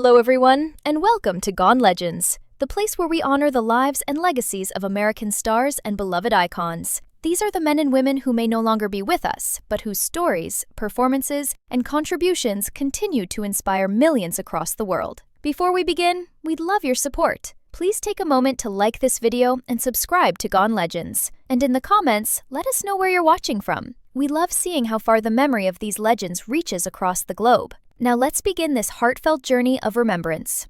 Hello, everyone, and welcome to Gone Legends, the place where we honor the lives and legacies of American stars and beloved icons. These are the men and women who may no longer be with us, but whose stories, performances, and contributions continue to inspire millions across the world. Before we begin, we'd love your support. Please take a moment to like this video and subscribe to Gone Legends. And in the comments, let us know where you're watching from. We love seeing how far the memory of these legends reaches across the globe. Now let's begin this heartfelt journey of remembrance.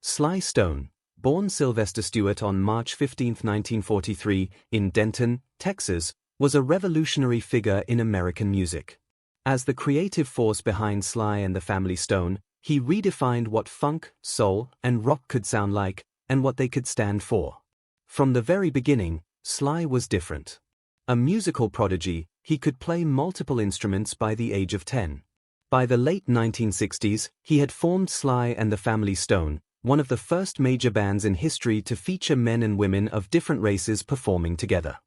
Sly Stone, born Sylvester Stewart on March 15, 1943, in Denton, Texas, was a revolutionary figure in American music. As the creative force behind Sly and the Family Stone, he redefined what funk, soul, and rock could sound like, and what they could stand for. From the very beginning, Sly was different. A musical prodigy, he could play multiple instruments by the age of 10. By the late 1960s, he had formed Sly and the Family Stone, one of the first major bands in history to feature men and women of different races performing together.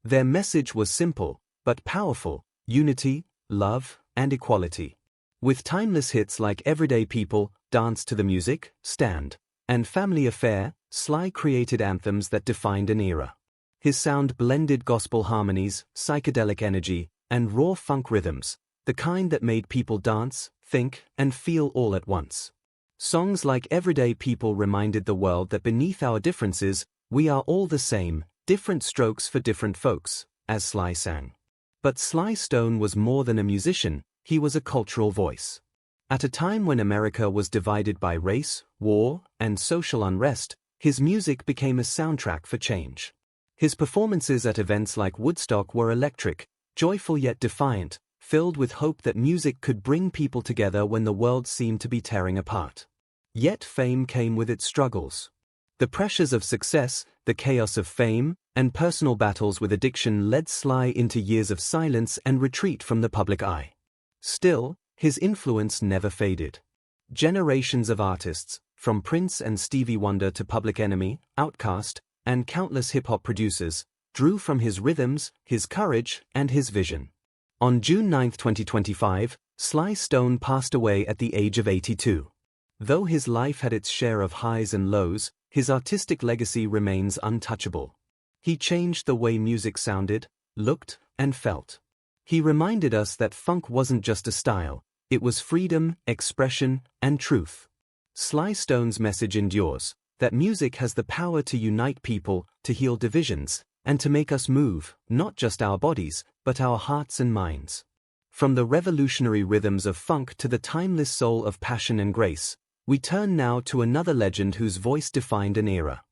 Their message was simple, but powerful: unity, love, and equality. With timeless hits like Everyday People, Dance to the Music, Stand, and Family Affair, Sly created anthems that defined an era. His sound blended gospel harmonies, psychedelic energy, and raw funk rhythms, the kind that made people dance, think, and feel all at once. Songs like Everyday People reminded the world that beneath our differences, we are all the same, different strokes for different folks, as Sly sang. But Sly Stone was more than a musician, he was a cultural voice. At a time when America was divided by race, war, and social unrest, his music became a soundtrack for change. His performances at events like Woodstock were electric, joyful yet defiant, filled with hope that music could bring people together when the world seemed to be tearing apart. Yet fame came with its struggles. The pressures of success, the chaos of fame, and personal battles with addiction led Sly into years of silence and retreat from the public eye. Still, his influence never faded. Generations of artists, from Prince and Stevie Wonder to Public Enemy, Outkast, and countless hip-hop producers, drew from his rhythms, his courage, and his vision. On June 9, 2025, Sly Stone passed away at the age of 82. Though his life had its share of highs and lows, his artistic legacy remains untouchable. He changed the way music sounded, looked, and felt. He reminded us that funk wasn't just a style, it was freedom, expression, and truth. Sly Stone's message endures: that music has the power to unite people, to heal divisions, and to make us move, not just our bodies, but our hearts and minds. From the revolutionary rhythms of funk to the timeless soul of passion and grace, we turn now to another legend whose voice defined an era.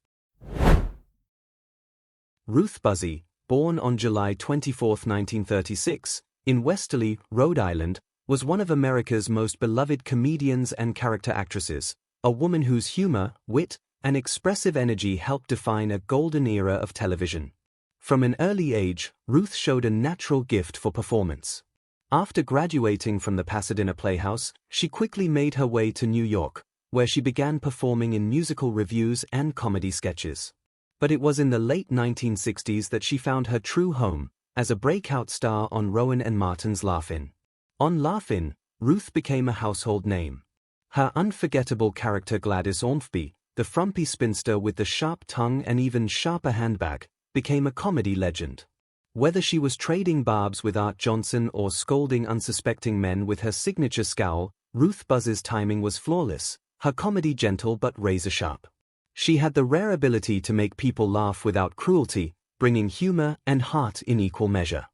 Ruth Buzzi, born on July 24, 1936, in Westerly, Rhode Island, was one of America's most beloved comedians and character actresses, a woman whose humor, wit, and expressive energy helped define a golden era of television. From an early age, Ruth showed a natural gift for performance. After graduating from the Pasadena Playhouse, she quickly made her way to New York, where she began performing in musical revues and comedy sketches. But it was in the late 1960s that she found her true home, as a breakout star on Rowan and Martin's Laugh-In. On Laugh-In, Ruth became a household name. Her unforgettable character Gladys Ormsby, the frumpy spinster with the sharp tongue and even sharper handbag, became a comedy legend. Whether she was trading barbs with Art Johnson or scolding unsuspecting men with her signature scowl, Ruth Buzzi's timing was flawless, her comedy gentle but razor-sharp. She had the rare ability to make people laugh without cruelty, bringing humor and heart in equal measure.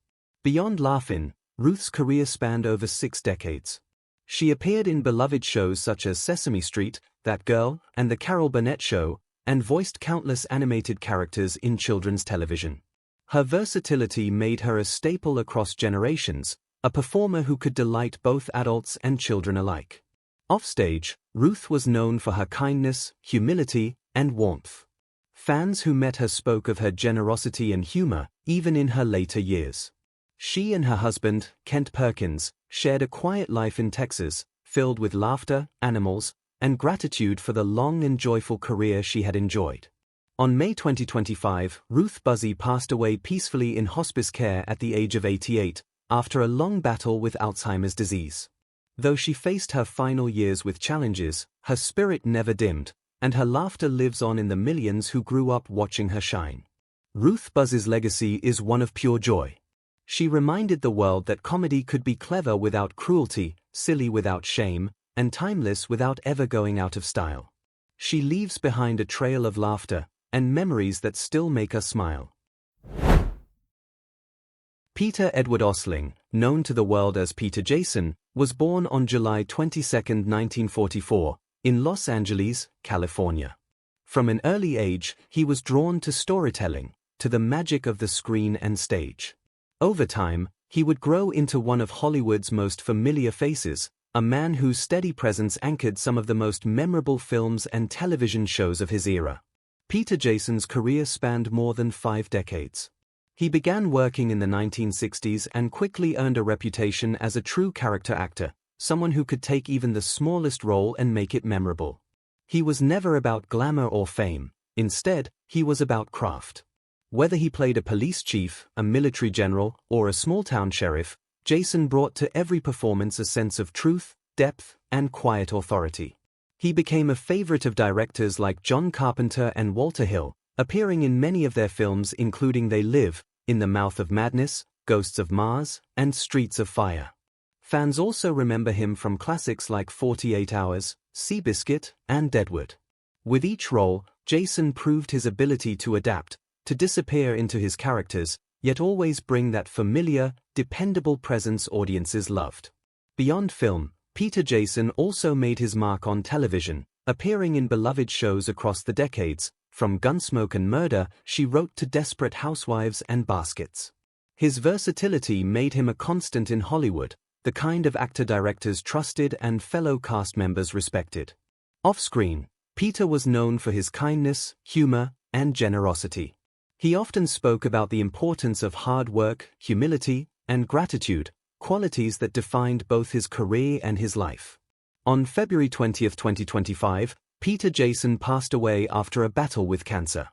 Beyond Laugh-In, Ruth's career spanned over 6 decades. She appeared in beloved shows such as Sesame Street, That Girl, and The Carol Burnett Show, and voiced countless animated characters in children's television. Her versatility made her a staple across generations, a performer who could delight both adults and children alike. Offstage, Ruth was known for her kindness, humility, and warmth. Fans who met her spoke of her generosity and humor, even in her later years. She and her husband, Kent Perkins, shared a quiet life in Texas, filled with laughter, animals, and gratitude for the long and joyful career she had enjoyed. On May 2025, Ruth Buzzi passed away peacefully in hospice care at the age of 88, after a long battle with Alzheimer's disease. Though she faced her final years with challenges, her spirit never dimmed, and her laughter lives on in the millions who grew up watching her shine. Ruth Buzzi's legacy is one of pure joy. She reminded the world that comedy could be clever without cruelty, silly without shame, and timeless without ever going out of style. She leaves behind a trail of laughter and memories that still make us smile. Peter Edward Osling, known to the world as Peter Jason, was born on July 22, 1944, in Los Angeles, California. From an early age, he was drawn to storytelling, to the magic of the screen and stage. Over time, he would grow into one of Hollywood's most familiar faces, a man whose steady presence anchored some of the most memorable films and television shows of his era. Peter Jason's career spanned more than 5 decades. He began working in the 1960s and quickly earned a reputation as a true character actor, someone who could take even the smallest role and make it memorable. He was never about glamour or fame. Instead, he was about craft. Whether he played a police chief, a military general, or a small-town sheriff, Jason brought to every performance a sense of truth, depth, and quiet authority. He became a favorite of directors like John Carpenter and Walter Hill, appearing in many of their films including They Live, In the Mouth of Madness, Ghosts of Mars, and Streets of Fire. Fans also remember him from classics like 48 Hours, Seabiscuit, and Deadwood. With each role, Jason proved his ability to adapt, to disappear into his characters, yet always bring that familiar, dependable presence audiences loved. Beyond film, Peter Jason also made his mark on television, appearing in beloved shows across the decades, from Gunsmoke and Murder, She Wrote to Desperate Housewives and Baskets. His versatility made him a constant in Hollywood, the kind of actor directors trusted and fellow cast members respected. Off-screen, Peter was known for his kindness, humor, and generosity. He often spoke about the importance of hard work, humility, and gratitude, qualities that defined both his career and his life. On February 20, 2025, Peter Jason passed away after a battle with cancer.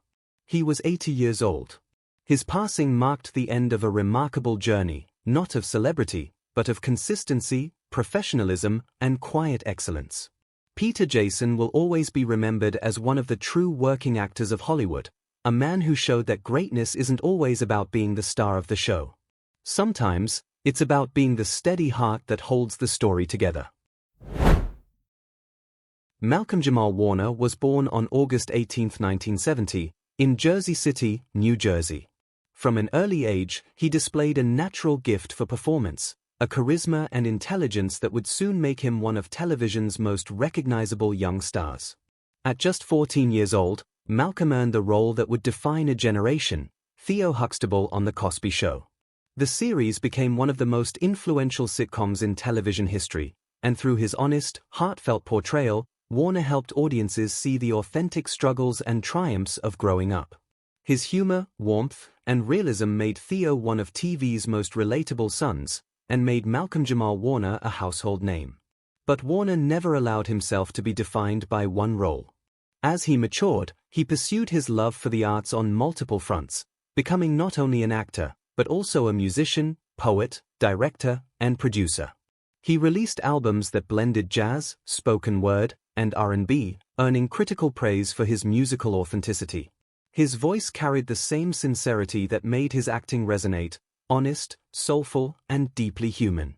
He was 80 years old. His passing marked the end of a remarkable journey, not of celebrity, but of consistency, professionalism, and quiet excellence. Peter Jason will always be remembered as one of the true working actors of Hollywood, a man who showed that greatness isn't always about being the star of the show. Sometimes, it's about being the steady heart that holds the story together. Malcolm-Jamal Warner was born on August 18, 1970, in Jersey City, New Jersey. From an early age, he displayed a natural gift for performance, a charisma and intelligence that would soon make him one of television's most recognizable young stars. At just 14 years old, Malcolm earned the role that would define a generation, Theo Huxtable on The Cosby Show. The series became one of the most influential sitcoms in television history, and through his honest, heartfelt portrayal, Warner helped audiences see the authentic struggles and triumphs of growing up. His humor, warmth, and realism made Theo one of TV's most relatable sons, and made Malcolm-Jamal Warner a household name. But Warner never allowed himself to be defined by one role. As he matured, he pursued his love for the arts on multiple fronts, becoming not only an actor, but also a musician, poet, director, and producer. He released albums that blended jazz, spoken word, and R&B, earning critical praise for his musical authenticity. His voice carried the same sincerity that made his acting resonate, honest, soulful, and deeply human.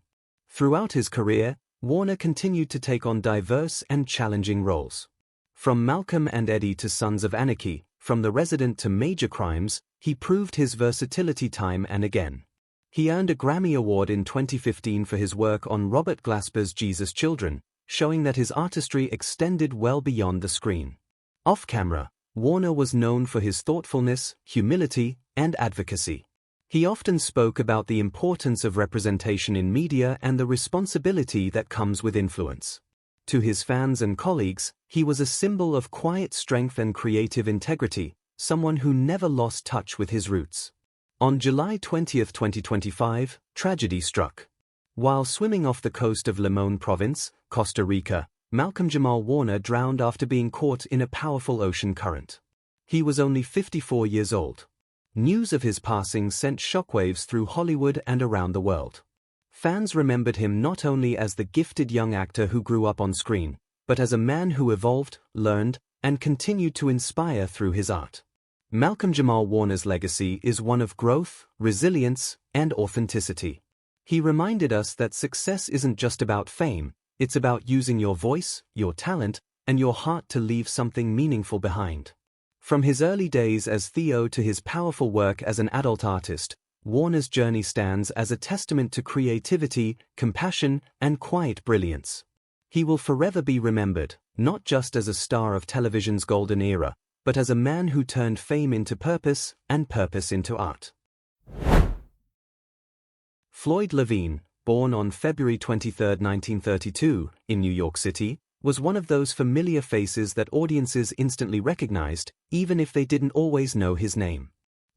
Throughout his career, Warner continued to take on diverse and challenging roles. From Malcolm and Eddie to Sons of Anarchy, from The Resident to Major Crimes, he proved his versatility time and again. He earned a Grammy Award in 2015 for his work on Robert Glasper's Jesus Children, showing that his artistry extended well beyond the screen. Off-camera, Warner was known for his thoughtfulness, humility, and advocacy. He often spoke about the importance of representation in media and the responsibility that comes with influence. To his fans and colleagues, he was a symbol of quiet strength and creative integrity, someone who never lost touch with his roots. On July 20, 2025, tragedy struck. While swimming off the coast of Limon Province, Costa Rica, Malcolm-Jamal Warner drowned after being caught in a powerful ocean current. He was only 54 years old. News of his passing sent shockwaves through Hollywood and around the world. Fans remembered him not only as the gifted young actor who grew up on screen, but as a man who evolved, learned, and continued to inspire through his art. Malcolm-Jamal Warner's legacy is one of growth, resilience, and authenticity. He reminded us that success isn't just about fame, it's about using your voice, your talent, and your heart to leave something meaningful behind. From his early days as Theo to his powerful work as an adult artist, Warner's journey stands as a testament to creativity, compassion, and quiet brilliance. He will forever be remembered, not just as a star of television's golden era, but as a man who turned fame into purpose and purpose into art. Floyd Levine, born on February 23, 1932, in New York City, was one of those familiar faces that audiences instantly recognized, even if they didn't always know his name.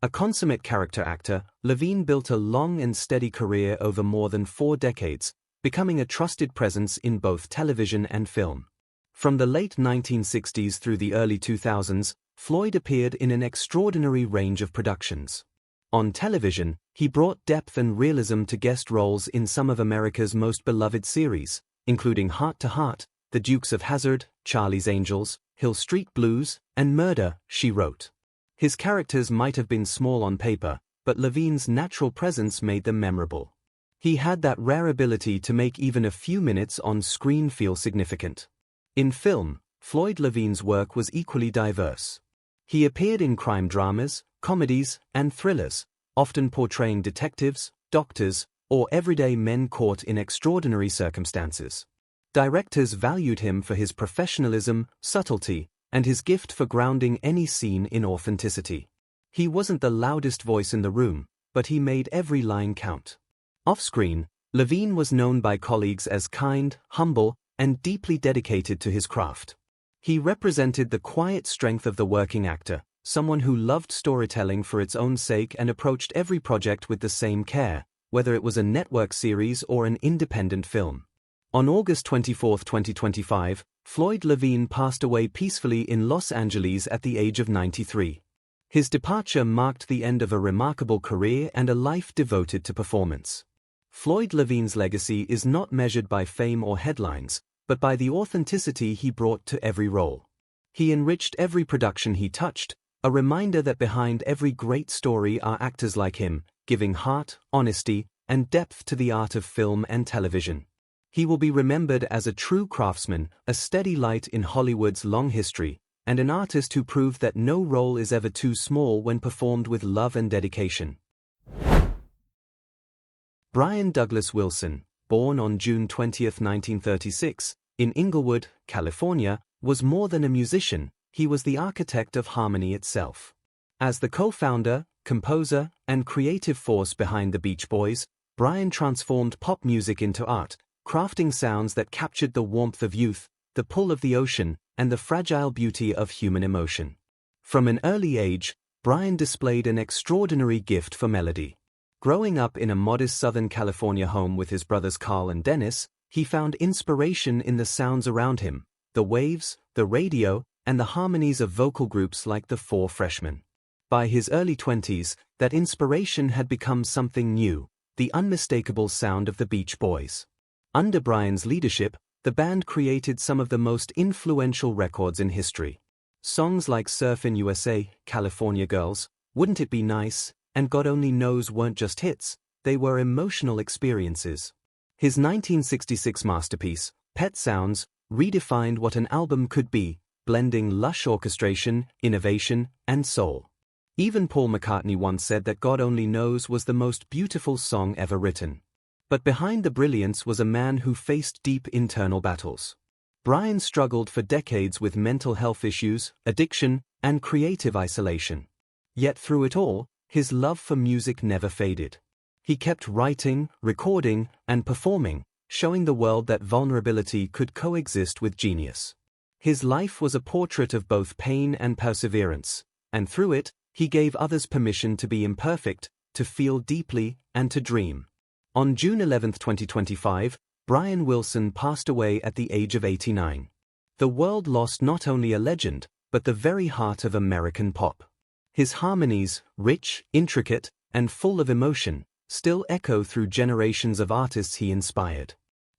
A consummate character actor, Levine built a long and steady career over more than 4 decades, becoming a trusted presence in both television and film. From the late 1960s through the early 2000s, Floyd appeared in an extraordinary range of productions. On television, he brought depth and realism to guest roles in some of America's most beloved series, including Heart to Heart, The Dukes of Hazzard, Charlie's Angels, Hill Street Blues, and Murder, She Wrote. His characters might have been small on paper, but Levine's natural presence made them memorable. He had that rare ability to make even a few minutes on screen feel significant. In film, Floyd Levine's work was equally diverse. He appeared in crime dramas, comedies, and thrillers, often portraying detectives, doctors, or everyday men caught in extraordinary circumstances. Directors valued him for his professionalism, subtlety, and his gift for grounding any scene in authenticity. He wasn't the loudest voice in the room, but he made every line count. Off-screen, Levine was known by colleagues as kind, humble, and deeply dedicated to his craft. He represented the quiet strength of the working actor, someone who loved storytelling for its own sake and approached every project with the same care, whether it was a network series or an independent film. On August 24, 2025, Floyd Levine passed away peacefully in Los Angeles at the age of 93. His departure marked the end of a remarkable career and a life devoted to performance. Floyd Levine's legacy is not measured by fame or headlines, but by the authenticity he brought to every role. He enriched every production he touched, a reminder that behind every great story are actors like him, giving heart, honesty, and depth to the art of film and television. He will be remembered as a true craftsman, a steady light in Hollywood's long history, and an artist who proved that no role is ever too small when performed with love and dedication. Brian Douglas Wilson, born on June 20, 1936, in Inglewood, California, was more than a musician, he was the architect of harmony itself. As the co-founder, composer, and creative force behind the Beach Boys, Brian transformed pop music into art, crafting sounds that captured the warmth of youth, the pull of the ocean, and the fragile beauty of human emotion. From an early age, Brian displayed an extraordinary gift for melody. Growing up in a modest Southern California home with his brothers Carl and Dennis, he found inspiration in the sounds around him, the waves, the radio, and the harmonies of vocal groups like the Four Freshmen. By his early 20s, that inspiration had become something new, the unmistakable sound of the Beach Boys. Under Brian's leadership, the band created some of the most influential records in history. Songs like Surfin' USA, California Girls, Wouldn't It Be Nice, and God Only Knows weren't just hits, they were emotional experiences. His 1966 masterpiece, Pet Sounds, redefined what an album could be, blending lush orchestration, innovation, and soul. Even Paul McCartney once said that God Only Knows was the most beautiful song ever written. But behind the brilliance was a man who faced deep internal battles. Brian struggled for decades with mental health issues, addiction, and creative isolation. Yet through it all, his love for music never faded. He kept writing, recording, and performing, showing the world that vulnerability could coexist with genius. His life was a portrait of both pain and perseverance, and through it, he gave others permission to be imperfect, to feel deeply, and to dream. On June 11, 2025, Brian Wilson passed away at the age of 89. The world lost not only a legend, but the very heart of American pop. His harmonies, rich, intricate, and full of emotion, still echo through generations of artists he inspired.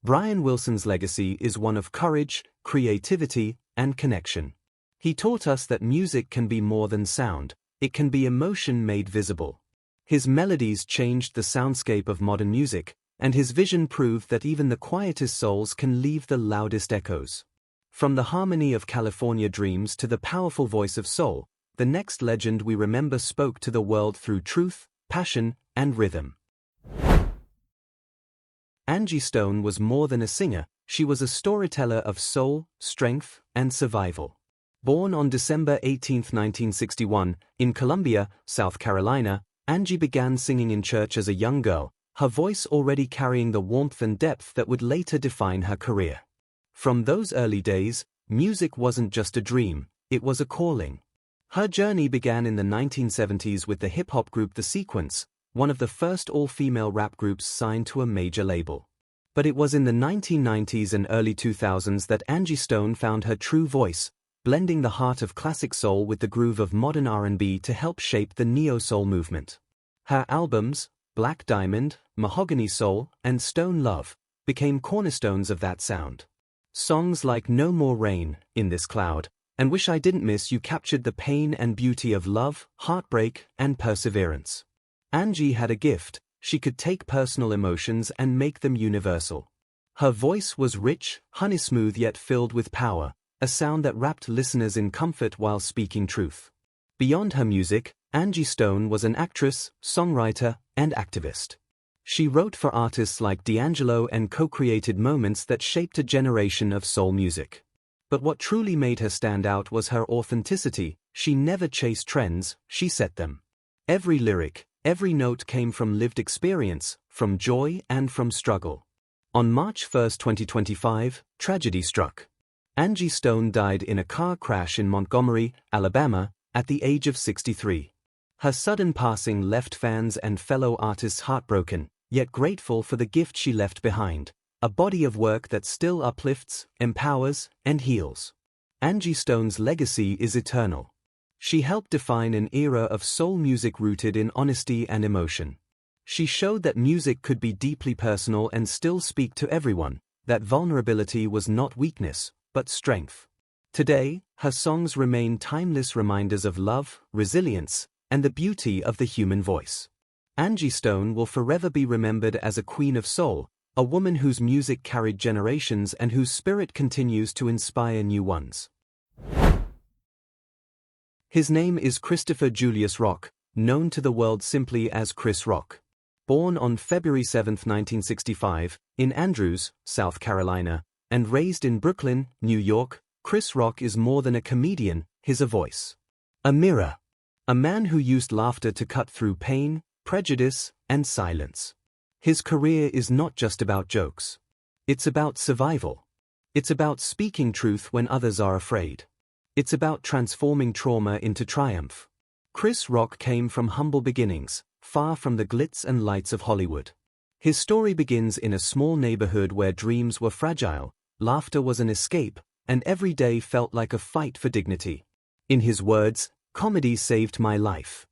Brian Wilson's legacy is one of courage, creativity, and connection. He taught us that music can be more than sound, it can be emotion made visible. His melodies changed the soundscape of modern music, and his vision proved that even the quietest souls can leave the loudest echoes. From the harmony of California Dreams to the powerful voice of soul, the next legend we remember spoke to the world through truth, passion, and rhythm. Angie Stone was more than a singer, she was a storyteller of soul, strength, and survival. Born on December 18, 1961, in Columbia, South Carolina, Angie began singing in church as a young girl, her voice already carrying the warmth and depth that would later define her career. From those early days, music wasn't just a dream, it was a calling. Her journey began in the 1970s with the hip-hop group The Sequence, one of the first all-female rap groups signed to a major label. But it was in the 1990s and early 2000s that Angie Stone found her true voice, blending the heart of classic soul with the groove of modern R&B to help shape the neo-soul movement. Her albums, Black Diamond, Mahogany Soul, and Stone Love, became cornerstones of that sound. Songs like No More Rain, In This Cloud, and Wish I Didn't Miss You captured the pain and beauty of love, heartbreak, and perseverance. Angie had a gift, she could take personal emotions and make them universal. Her voice was rich, honey-smooth yet filled with power, a sound that wrapped listeners in comfort while speaking truth. Beyond her music, Angie Stone was an actress, songwriter, and activist. She wrote for artists like D'Angelo and co-created moments that shaped a generation of soul music. But what truly made her stand out was her authenticity. She never chased trends, she set them. Every lyric, every note came from lived experience, from joy and from struggle. On March 1, 2025, tragedy struck. Angie Stone died in a car crash in Montgomery, Alabama, at the age of 63. Her sudden passing left fans and fellow artists heartbroken, yet grateful for the gift she left behind, a body of work that still uplifts, empowers, and heals. Angie Stone's legacy is eternal. She helped define an era of soul music rooted in honesty and emotion. She showed that music could be deeply personal and still speak to everyone, that vulnerability was not weakness, but strength. Today, her songs remain timeless reminders of love, resilience, and the beauty of the human voice. Angie Stone will forever be remembered as a queen of soul, a woman whose music carried generations and whose spirit continues to inspire new ones. His name is Christopher Julius Rock, known to the world simply as Chris Rock. Born on February 7, 1965, in Andrews, South Carolina, and raised in Brooklyn, New York, Chris Rock is more than a comedian, he's a voice. A mirror. A man who used laughter to cut through pain, prejudice, and silence. His career is not just about jokes. It's about survival. It's about speaking truth when others are afraid. It's about transforming trauma into triumph. Chris Rock came from humble beginnings, far from the glitz and lights of Hollywood. His story begins in a small neighborhood where dreams were fragile, laughter was an escape, and every day felt like a fight for dignity. In his words, "Comedy saved my life."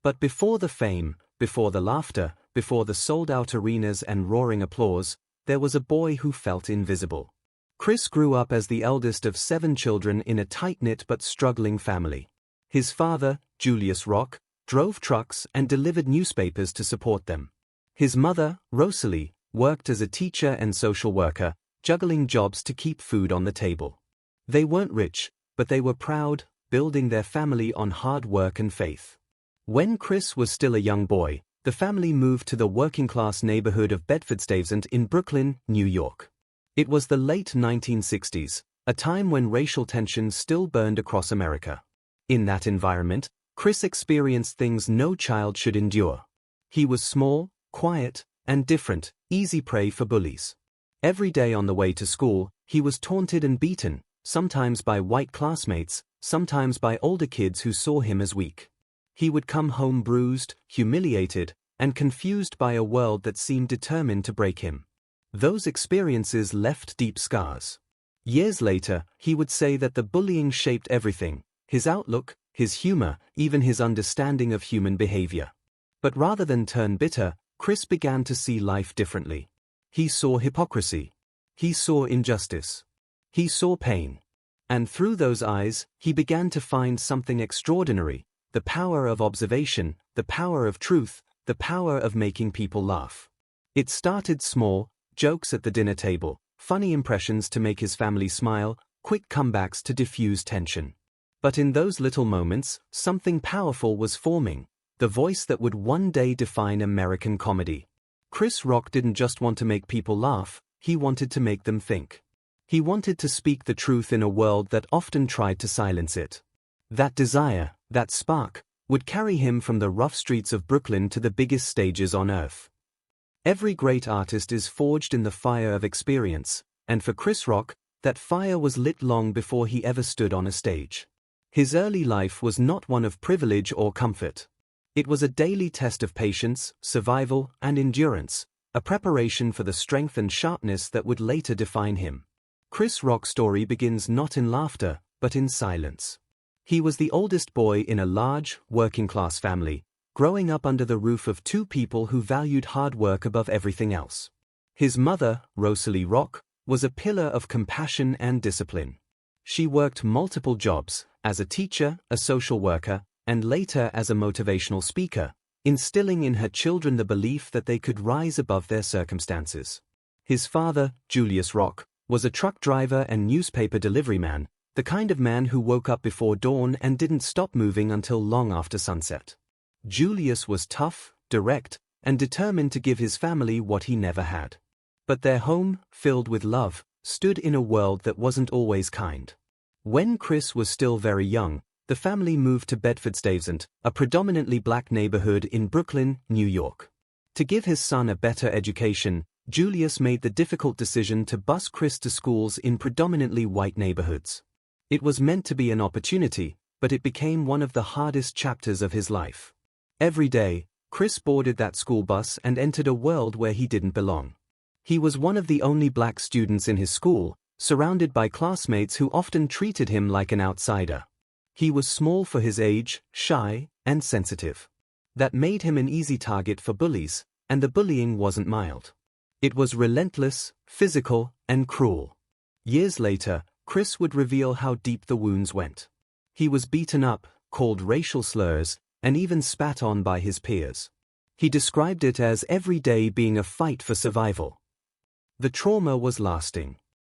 But before the fame, before the laughter, before the sold-out arenas and roaring applause, there was a boy who felt invisible. Chris grew up as the eldest of 7 children in a tight-knit but struggling family. His father, Julius Rock, drove trucks and delivered newspapers to support them. His mother, Rosalie, worked as a teacher and social worker, juggling jobs to keep food on the table. They weren't rich, but they were proud, building their family on hard work and faith. When Chris was still a young boy, the family moved to the working-class neighborhood of Bedford-Stuyvesant in Brooklyn, New York. It was the late 1960s, a time when racial tensions still burned across America. In that environment, Chris experienced things no child should endure. He was small, quiet, and different, easy prey for bullies. Every day on the way to school, he was taunted and beaten, sometimes by white classmates, sometimes by older kids who saw him as weak. He would come home bruised, humiliated, and confused by a world that seemed determined to break him. Those experiences left deep scars. Years later, he would say that the bullying shaped everything, his outlook, his humor, even his understanding of human behavior. But rather than turn bitter, Chris began to see life differently. He saw hypocrisy. He saw injustice. He saw pain. And through those eyes, he began to find something extraordinary: the power of observation, the power of truth, the power of making people laugh. It started small: jokes at the dinner table, funny impressions to make his family smile, quick comebacks to diffuse tension. But in those little moments, something powerful was forming, the voice that would one day define American comedy. Chris Rock didn't just want to make people laugh, he wanted to make them think. He wanted to speak the truth in a world that often tried to silence it. That desire, that spark, would carry him from the rough streets of Brooklyn to the biggest stages on earth. Every great artist is forged in the fire of experience, and for Chris Rock, that fire was lit long before he ever stood on a stage. His early life was not one of privilege or comfort. It was a daily test of patience, survival, and endurance, a preparation for the strength and sharpness that would later define him. Chris Rock's story begins not in laughter, but in silence. He was the oldest boy in a large, working-class family, growing up under the roof of two people who valued hard work above everything else. His mother, Rosalie Rock, was a pillar of compassion and discipline. She worked multiple jobs, as a teacher, a social worker, and later as a motivational speaker, instilling in her children the belief that they could rise above their circumstances. His father, Julius Rock, was a truck driver and newspaper delivery man, the kind of man who woke up before dawn and didn't stop moving until long after sunset. Julius was tough, direct, and determined to give his family what he never had. But their home, filled with love, stood in a world that wasn't always kind. When Chris was still very young, the family moved to Bedford-Stuyvesant, a predominantly black neighborhood in Brooklyn, New York. To give his son a better education, Julius made the difficult decision to bus Chris to schools in predominantly white neighborhoods. It was meant to be an opportunity, but it became one of the hardest chapters of his life. Every day, Chris boarded that school bus and entered a world where he didn't belong. He was one of the only black students in his school, surrounded by classmates who often treated him like an outsider. He was small for his age, shy, and sensitive. That made him an easy target for bullies, and the bullying wasn't mild. It was relentless, physical, and cruel. Years later, Chris would reveal how deep the wounds went. He was beaten up, called racial slurs, and even spat on by his peers. He described it as every day being a fight for survival. The trauma was lasting.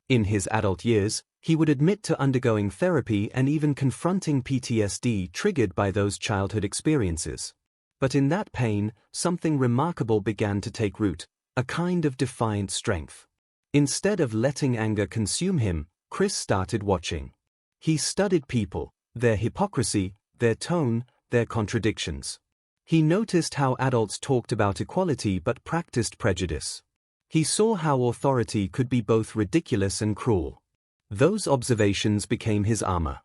In his adult years, he would admit to undergoing therapy and even confronting PTSD triggered by those childhood experiences. But in that pain, something remarkable began to take root, a kind of defiant strength. Instead of letting anger consume him, Chris started watching. He studied people, their hypocrisy, their tone, their contradictions. He noticed how adults talked about equality but practiced prejudice. He saw how authority could be both ridiculous and cruel. Those observations became his armor.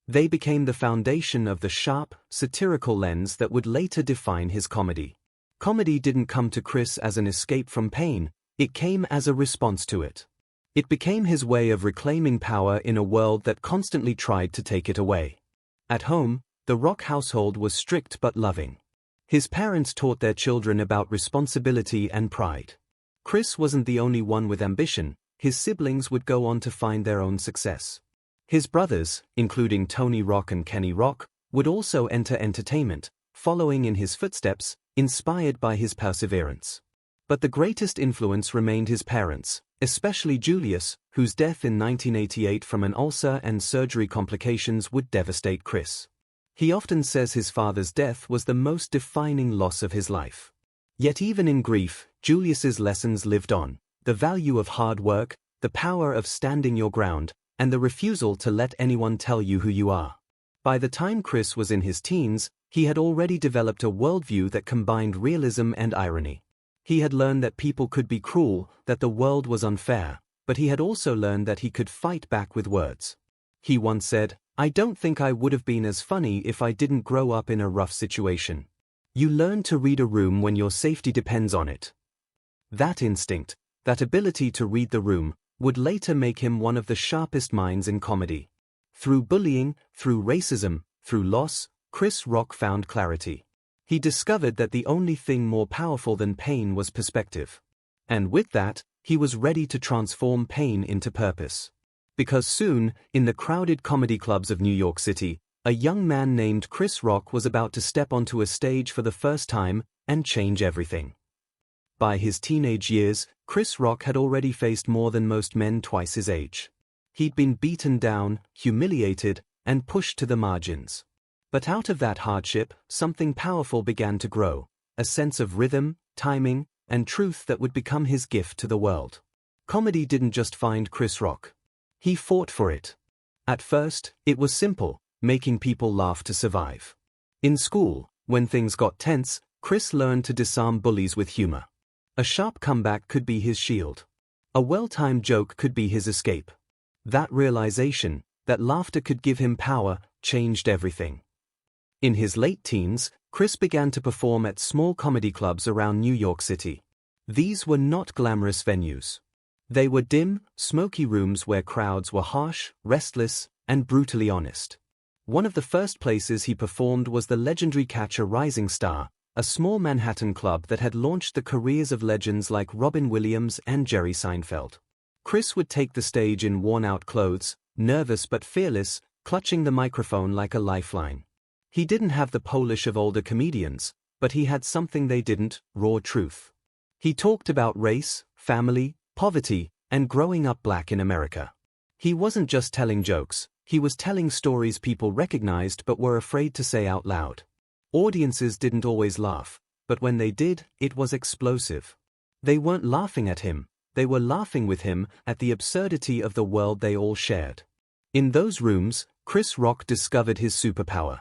They became the foundation of the sharp, satirical lens that would later define his comedy. Comedy didn't come to Chris as an escape from pain, it came as a response to it. It became his way of reclaiming power in a world that constantly tried to take it away. At home, the Rock household was strict but loving. His parents taught their children about responsibility and pride. Chris wasn't the only one with ambition. His siblings would go on to find their own success. His brothers, including Tony Rock and Kenny Rock, would also enter entertainment, following in his footsteps, inspired by his perseverance. But the greatest influence remained his parents, especially Julius, whose death in 1988 from an ulcer and surgery complications would devastate Chris. He often says his father's death was the most defining loss of his life. Yet even in grief, Julius's lessons lived on: the value of hard work, the power of standing your ground, and the refusal to let anyone tell you who you are. By the time Chris was in his teens, he had already developed a worldview that combined realism and irony. He had learned that people could be cruel, that the world was unfair, but he had also learned that he could fight back with words. He once said, "I don't think I would have been as funny if I didn't grow up in a rough situation." You learn to read a room when your safety depends on it. That instinct, that ability to read the room, would later make him one of the sharpest minds in comedy. Through bullying, through racism, through loss, Chris Rock found clarity. He discovered that the only thing more powerful than pain was perspective. And with that, he was ready to transform pain into purpose. Because soon, in the crowded comedy clubs of New York City, a young man named Chris Rock was about to step onto a stage for the first time and change everything. By his teenage years, Chris Rock had already faced more than most men twice his age. He'd been beaten down, humiliated, and pushed to the margins. But out of that hardship, something powerful began to grow, a sense of rhythm, timing, and truth that would become his gift to the world. Comedy didn't just find Chris Rock. He fought for it. At first, it was simple, making people laugh to survive. In school, when things got tense, Chris learned to disarm bullies with humor. A sharp comeback could be his shield. A well-timed joke could be his escape. That realization, that laughter could give him power, changed everything. In his late teens, Chris began to perform at small comedy clubs around New York City. These were not glamorous venues. They were dim, smoky rooms where crowds were harsh, restless, and brutally honest. One of the first places he performed was the legendary Catch a Rising Star, a small Manhattan club that had launched the careers of legends like Robin Williams and Jerry Seinfeld. Chris would take the stage in worn-out clothes, nervous but fearless, clutching the microphone like a lifeline. He didn't have the polish of older comedians, but he had something they didn't: raw truth. He talked about race, family, poverty, and growing up black in America. He wasn't just telling jokes, he was telling stories people recognized but were afraid to say out loud. Audiences didn't always laugh, but when they did, it was explosive. They weren't laughing at him, they were laughing with him at the absurdity of the world they all shared. In those rooms, Chris Rock discovered his superpower.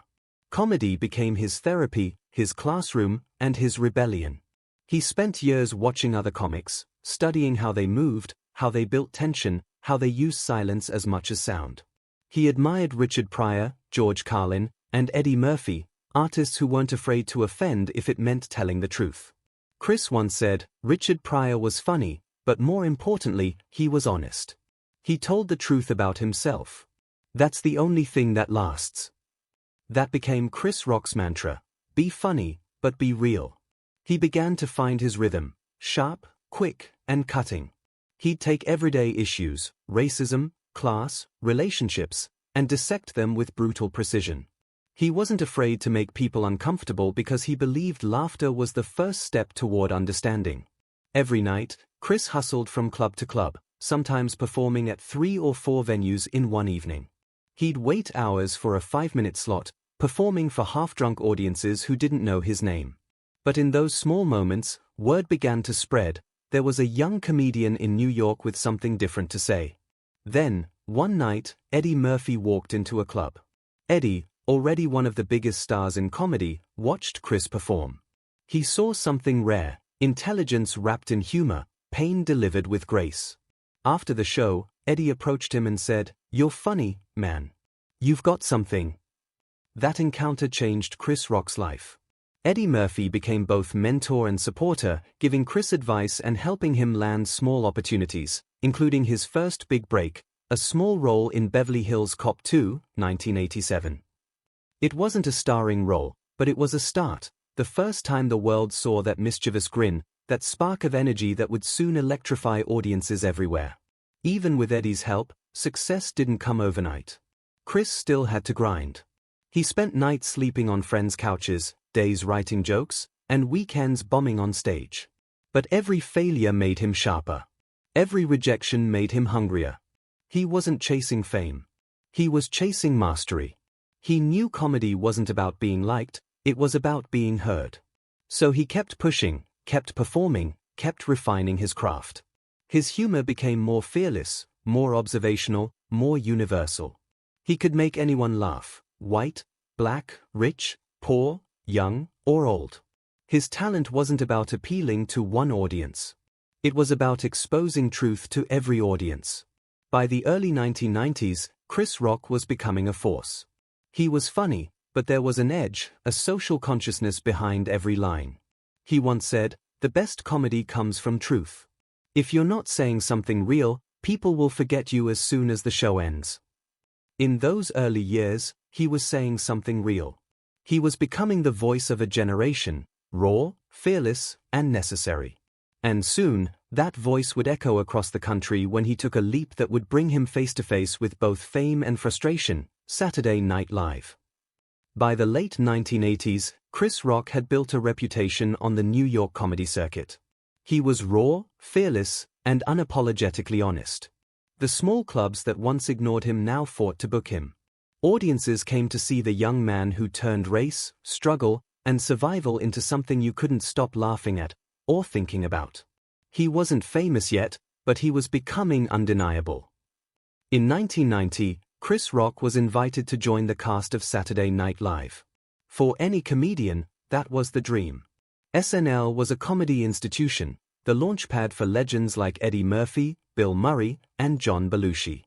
Comedy became his therapy, his classroom, and his rebellion. He spent years watching other comics, studying how they moved, how they built tension, how they used silence as much as sound. He admired Richard Pryor, George Carlin, and Eddie Murphy, artists who weren't afraid to offend if it meant telling the truth. Chris once said, Richard Pryor was funny, but more importantly, he was honest. He told the truth about himself. That's the only thing that lasts. That became Chris Rock's mantra: be funny, but be real. He began to find his rhythm: sharp, quick, and cutting. He'd take everyday issues, racism, class, relationships, and dissect them with brutal precision. He wasn't afraid to make people uncomfortable because he believed laughter was the first step toward understanding. Every night, Chris hustled from club to club, sometimes performing at 3 or 4 venues in one evening. He'd wait hours for a 5-minute slot, performing for half-drunk audiences who didn't know his name. But in those small moments, word began to spread: there was a young comedian in New York with something different to say. Then, one night, Eddie Murphy walked into a club. Eddie, already one of the biggest stars in comedy, watched Chris perform. He saw something rare: intelligence wrapped in humor, pain delivered with grace. After the show, Eddie approached him and said, "You're funny, man. You've got something." That encounter changed Chris Rock's life. Eddie Murphy became both mentor and supporter, giving Chris advice and helping him land small opportunities, including his first big break, a small role in Beverly Hills Cop 2, 1987. It wasn't a starring role, but it was a start, the first time the world saw that mischievous grin, that spark of energy that would soon electrify audiences everywhere. Even with Eddie's help, success didn't come overnight. Chris still had to grind. He spent nights sleeping on friends' couches, days writing jokes, and weekends bombing on stage. But every failure made him sharper. Every rejection made him hungrier. He wasn't chasing fame. He was chasing mastery. He knew comedy wasn't about being liked, it was about being heard. So he kept pushing, kept performing, kept refining his craft. His humor became more fearless, more observational, more universal. He could make anyone laugh: white, black, rich, poor, young, or old. His talent wasn't about appealing to one audience. It was about exposing truth to every audience. By the early 1990s, Chris Rock was becoming a force. He was funny, but there was an edge, a social consciousness behind every line. He once said, "The best comedy comes from truth. If you're not saying something real, people will forget you as soon as the show ends." In those early years, he was saying something real. He was becoming the voice of a generation, raw, fearless, and necessary. And soon, that voice would echo across the country when he took a leap that would bring him face to face with both fame and frustration: Saturday Night Live. By the late 1980s, Chris Rock had built a reputation on the New York comedy circuit. He was raw, fearless, and unapologetically honest. The small clubs that once ignored him now fought to book him. Audiences came to see the young man who turned race, struggle, and survival into something you couldn't stop laughing at or thinking about. He wasn't famous yet, but he was becoming undeniable. In 1990, Chris Rock was invited to join the cast of Saturday Night Live. For any comedian, that was the dream. SNL was a comedy institution, the launchpad for legends like Eddie Murphy, Bill Murray, and John Belushi.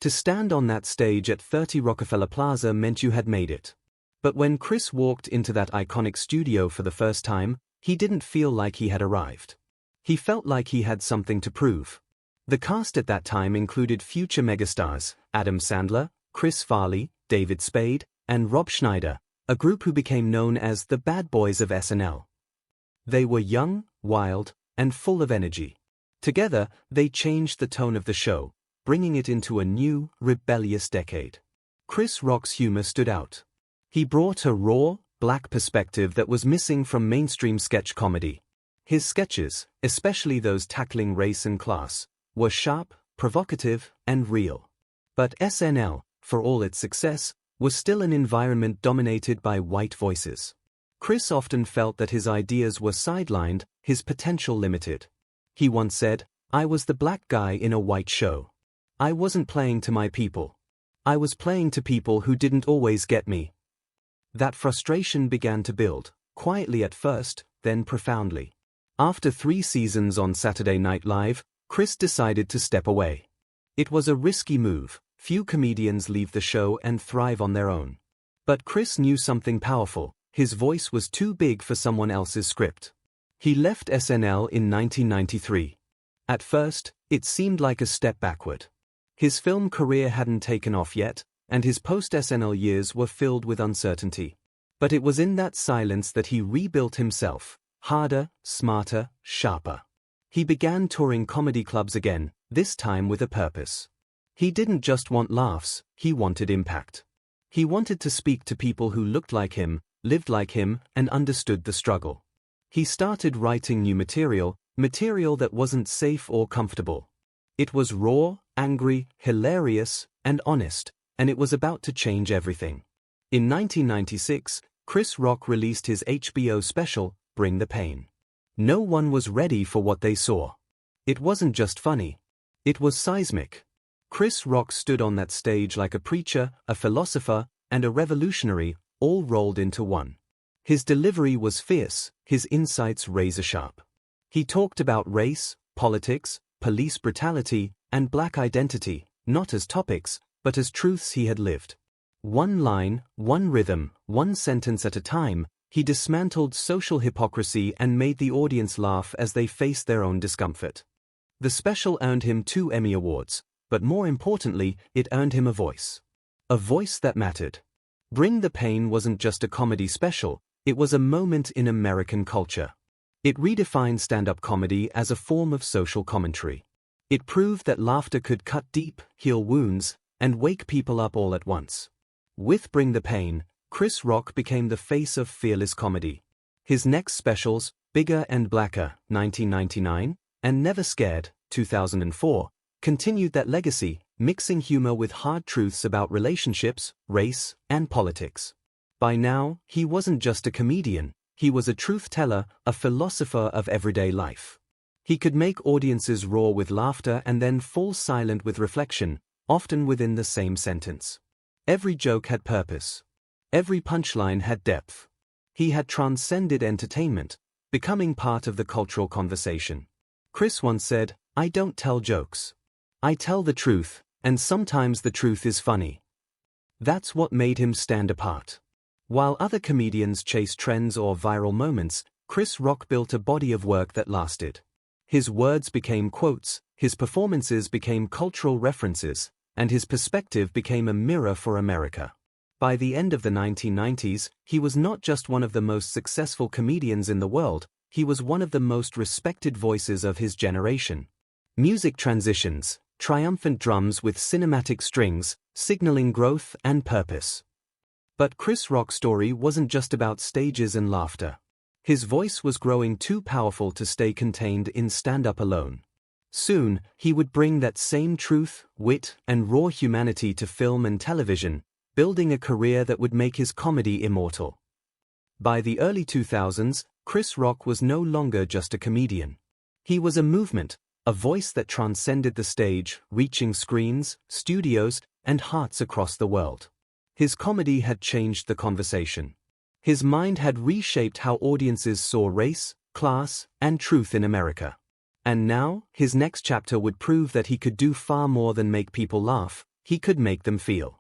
To stand on that stage at 30 Rockefeller Plaza meant you had made it. But when Chris walked into that iconic studio for the first time, he didn't feel like he had arrived. He felt like he had something to prove. The cast at that time included future megastars: Adam Sandler, Chris Farley, David Spade, and Rob Schneider, a group who became known as the Bad Boys of SNL. They were young, wild, and full of energy. Together, they changed the tone of the show, bringing it into a new, rebellious decade. Chris Rock's humor stood out. He brought a raw, black perspective that was missing from mainstream sketch comedy. His sketches, especially those tackling race and class, were sharp, provocative, and real. But SNL, for all its success, was still an environment dominated by white voices. Chris often felt that his ideas were sidelined, his potential limited. He once said, "I was the black guy in a white show. I wasn't playing to my people. I was playing to people who didn't always get me." That frustration began to build, quietly at first, then profoundly. After 3 seasons on Saturday Night Live, Chris decided to step away. It was a risky move. Few comedians leave the show and thrive on their own. But Chris knew something powerful: his voice was too big for someone else's script. He left SNL in 1993. At first, it seemed like a step backward. His film career hadn't taken off yet, and his post-SNL years were filled with uncertainty. But it was in that silence that he rebuilt himself, harder, smarter, sharper. He began touring comedy clubs again, this time with a purpose. He didn't just want laughs, he wanted impact. He wanted to speak to people who looked like him, lived like him, and understood the struggle. He started writing new material that wasn't safe or comfortable. It was raw, angry, hilarious, and honest, and it was about to change everything. In 1996, Chris Rock released his HBO special, Bring the Pain. No one was ready for what they saw. It wasn't just funny. It was seismic. Chris Rock stood on that stage like a preacher, a philosopher, and a revolutionary, all rolled into one. His delivery was fierce, his insights razor-sharp. He talked about race, politics, police brutality, and black identity, not as topics, but as truths he had lived. One line, one rhythm, one sentence at a time, he dismantled social hypocrisy and made the audience laugh as they faced their own discomfort. The special earned him 2 Emmy Awards, but more importantly, it earned him a voice. A voice that mattered. Bring the Pain wasn't just a comedy special, it was a moment in American culture. It redefined stand-up comedy as a form of social commentary. It proved that laughter could cut deep, heal wounds, and wake people up all at once. With Bring the Pain, Chris Rock became the face of fearless comedy. His next specials, Bigger and Blacker, 1999, and Never Scared, 2004, continued that legacy, mixing humor with hard truths about relationships, race, and politics. By now, he wasn't just a comedian, he was a truth-teller, a philosopher of everyday life. He could make audiences roar with laughter and then fall silent with reflection, often within the same sentence. Every joke had purpose. Every punchline had depth. He had transcended entertainment, becoming part of the cultural conversation. Chris once said, "I don't tell jokes. I tell the truth, and sometimes the truth is funny." That's what made him stand apart. While other comedians chased trends or viral moments, Chris Rock built a body of work that lasted. His words became quotes, his performances became cultural references, and his perspective became a mirror for America. By the end of the 1990s, he was not just one of the most successful comedians in the world, he was one of the most respected voices of his generation. Music transitions, triumphant drums with cinematic strings, signaling growth and purpose. But Chris Rock's story wasn't just about stages and laughter. His voice was growing too powerful to stay contained in stand-up alone. Soon, he would bring that same truth, wit, and raw humanity to film and television, building a career that would make his comedy immortal. By the early 2000s, Chris Rock was no longer just a comedian. He was a movement, a voice that transcended the stage, reaching screens, studios, and hearts across the world. His comedy had changed the conversation. His mind had reshaped how audiences saw race, class, and truth in America. And now, his next chapter would prove that he could do far more than make people laugh, he could make them feel.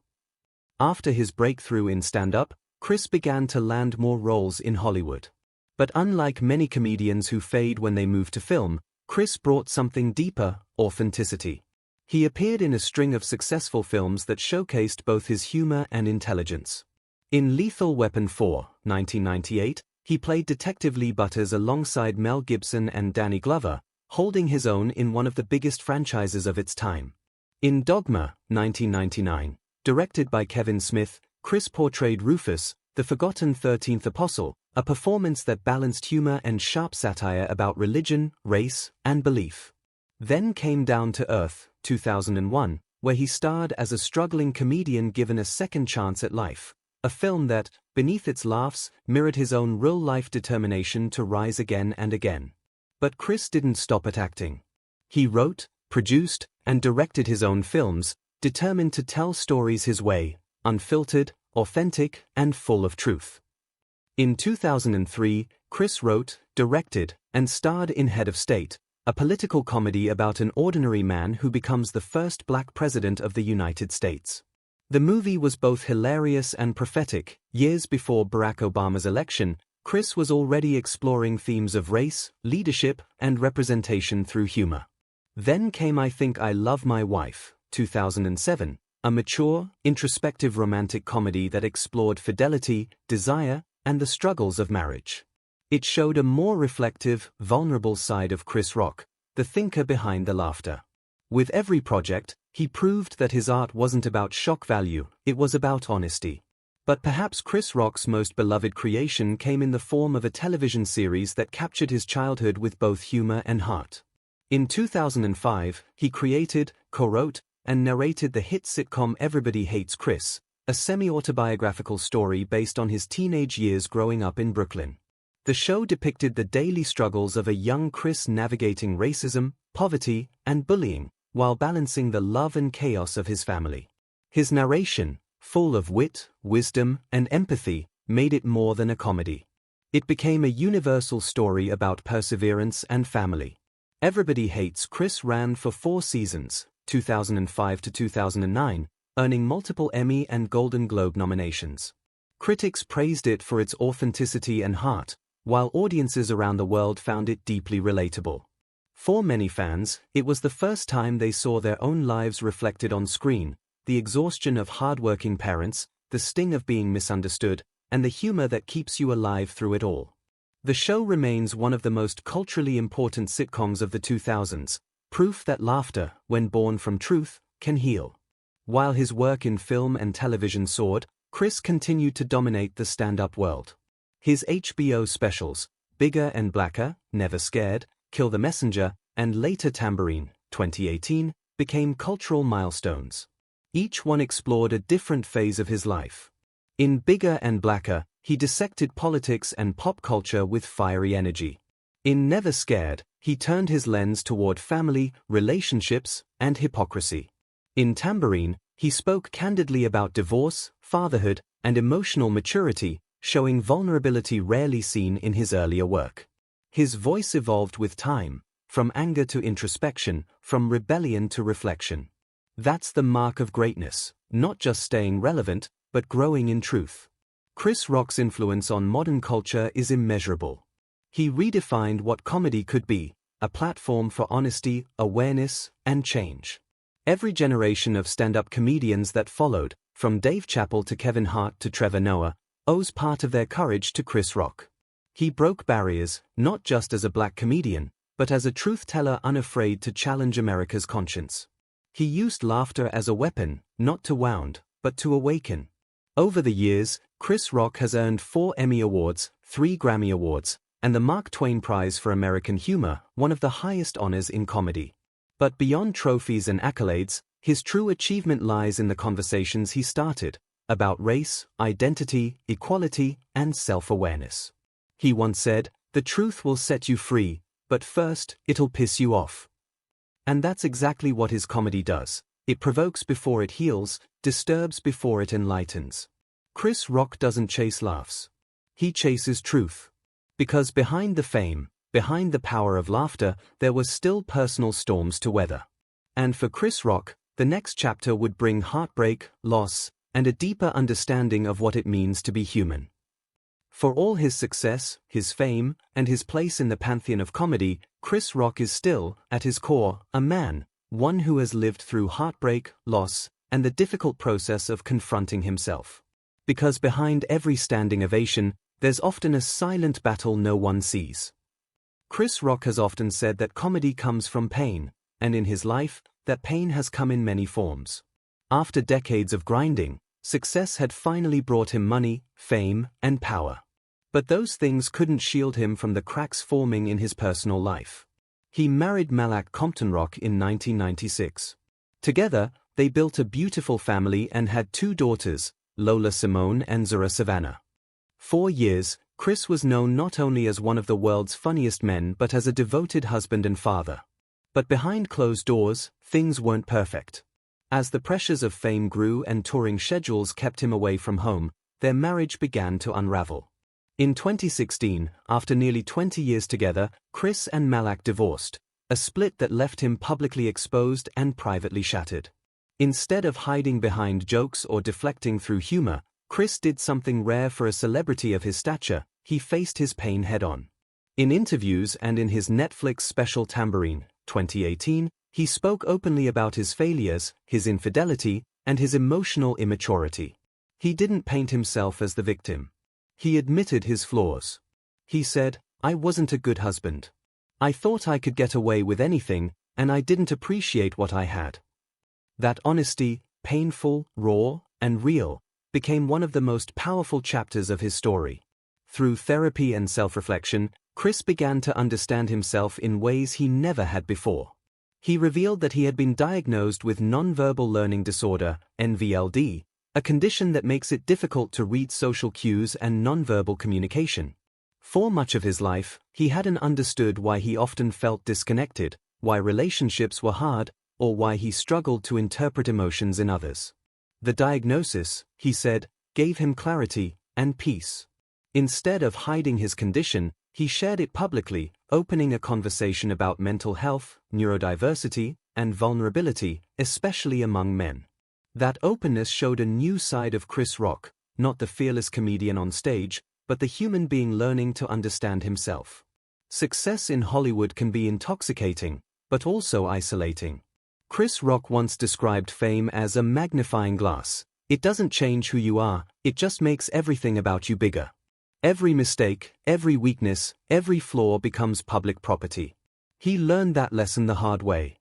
After his breakthrough in stand-up, Chris began to land more roles in Hollywood. But unlike many comedians who fade when they move to film, Chris brought something deeper: authenticity. He appeared in a string of successful films that showcased both his humor and intelligence. In Lethal Weapon 4, 1998, he played Detective Lee Butters alongside Mel Gibson and Danny Glover, holding his own in one of the biggest franchises of its time. In Dogma, 1999, directed by Kevin Smith, Chris portrayed Rufus, the forgotten 13th Apostle, a performance that balanced humor and sharp satire about religion, race, and belief. Then came Down to Earth, 2001, where he starred as a struggling comedian given a second chance at life, a film that, beneath its laughs, mirrored his own real-life determination to rise again and again. But Chris didn't stop at acting. He wrote, produced, and directed his own films, determined to tell stories his way, unfiltered, authentic, and full of truth. In 2003, Chris wrote, directed, and starred in Head of State, a political comedy about an ordinary man who becomes the first black president of the United States. The movie was both hilarious and prophetic. Years before Barack Obama's election, Chris was already exploring themes of race, leadership, and representation through humor. Then came I Think I Love My Wife, 2007, a mature, introspective romantic comedy that explored fidelity, desire, and the struggles of marriage. It showed a more reflective, vulnerable side of Chris Rock, the thinker behind the laughter. With every project, he proved that his art wasn't about shock value, it was about honesty. But perhaps Chris Rock's most beloved creation came in the form of a television series that captured his childhood with both humor and heart. In 2005, he created, co-wrote, and narrated the hit sitcom Everybody Hates Chris, a semi-autobiographical story based on his teenage years growing up in Brooklyn. The show depicted the daily struggles of a young Chris navigating racism, poverty, and bullying, while balancing the love and chaos of his family. His narration, full of wit, wisdom, and empathy, made it more than a comedy. It became a universal story about perseverance and family. Everybody Hates Chris ran for 4 seasons, 2005 to 2009, earning multiple Emmy and Golden Globe nominations. Critics praised it for its authenticity and heart, while audiences around the world found it deeply relatable. For many fans, it was the first time they saw their own lives reflected on screen, the exhaustion of hardworking parents, the sting of being misunderstood, and the humor that keeps you alive through it all. The show remains one of the most culturally important sitcoms of the 2000s, proof that laughter, when born from truth, can heal. While his work in film and television soared, Chris continued to dominate the stand-up world. His HBO specials, Bigger and Blacker, Never Scared, Kill the Messenger, and later Tambourine, 2018, became cultural milestones. Each one explored a different phase of his life. In Bigger and Blacker, he dissected politics and pop culture with fiery energy. In Never Scared, he turned his lens toward family, relationships, and hypocrisy. In Tambourine, he spoke candidly about divorce, fatherhood, and emotional maturity, showing vulnerability rarely seen in his earlier work. His voice evolved with time, from anger to introspection, from rebellion to reflection. That's the mark of greatness, not just staying relevant, but growing in truth. Chris Rock's influence on modern culture is immeasurable. He redefined what comedy could be, a platform for honesty, awareness, and change. Every generation of stand-up comedians that followed, from Dave Chappelle to Kevin Hart to Trevor Noah, owes part of their courage to Chris Rock. He broke barriers, not just as a black comedian, but as a truth-teller unafraid to challenge America's conscience. He used laughter as a weapon, not to wound, but to awaken. Over the years, Chris Rock has earned 4 Emmy Awards, 3 Grammy Awards, and the Mark Twain Prize for American Humor, one of the highest honors in comedy. But beyond trophies and accolades, his true achievement lies in the conversations he started, about race, identity, equality, and self-awareness. He once said, "The truth will set you free, but first, it'll piss you off." And that's exactly what his comedy does. It provokes before it heals, disturbs before it enlightens. Chris Rock doesn't chase laughs. He chases truth. Because behind the fame, behind the power of laughter, there was still personal storms to weather. And for Chris Rock, the next chapter would bring heartbreak, loss, and a deeper understanding of what it means to be human. For all his success, his fame, and his place in the pantheon of comedy, Chris Rock is still, at his core, a man, one who has lived through heartbreak, loss, and the difficult process of confronting himself. Because behind every standing ovation, there's often a silent battle no one sees. Chris Rock has often said that comedy comes from pain, and in his life, that pain has come in many forms. After decades of grinding, success had finally brought him money, fame, and power. But those things couldn't shield him from the cracks forming in his personal life. He married Malak Compton-Rock in 1996. Together, they built a beautiful family and had 2 daughters, Lola Simone and Zura Savannah. For years, Chris was known not only as one of the world's funniest men but as a devoted husband and father. But behind closed doors, things weren't perfect. As the pressures of fame grew and touring schedules kept him away from home, their marriage began to unravel. In 2016, after nearly 20 years together, Chris and Malak divorced, a split that left him publicly exposed and privately shattered. Instead of hiding behind jokes or deflecting through humor, Chris did something rare for a celebrity of his stature: he faced his pain head-on. In interviews and in his Netflix special Tambourine, 2018, he spoke openly about his failures, his infidelity, and his emotional immaturity. He didn't paint himself as the victim. He admitted his flaws. He said, "I wasn't a good husband. I thought I could get away with anything, and I didn't appreciate what I had." That honesty, painful, raw, and real, became one of the most powerful chapters of his story. Through therapy and self-reflection, Chris began to understand himself in ways he never had before. He revealed that he had been diagnosed with nonverbal learning disorder, NVLD, a condition that makes it difficult to read social cues and nonverbal communication. For much of his life, he hadn't understood why he often felt disconnected, why relationships were hard, or why he struggled to interpret emotions in others. The diagnosis, he said, gave him clarity and peace. Instead of hiding his condition, he shared it publicly, opening a conversation about mental health, neurodiversity, and vulnerability, especially among men. That openness showed a new side of Chris Rock, not the fearless comedian on stage, but the human being learning to understand himself. Success in Hollywood can be intoxicating, but also isolating. Chris Rock once described fame as a magnifying glass. It doesn't change who you are, it just makes everything about you bigger. Every mistake, every weakness, every flaw becomes public property. He learned that lesson the hard way.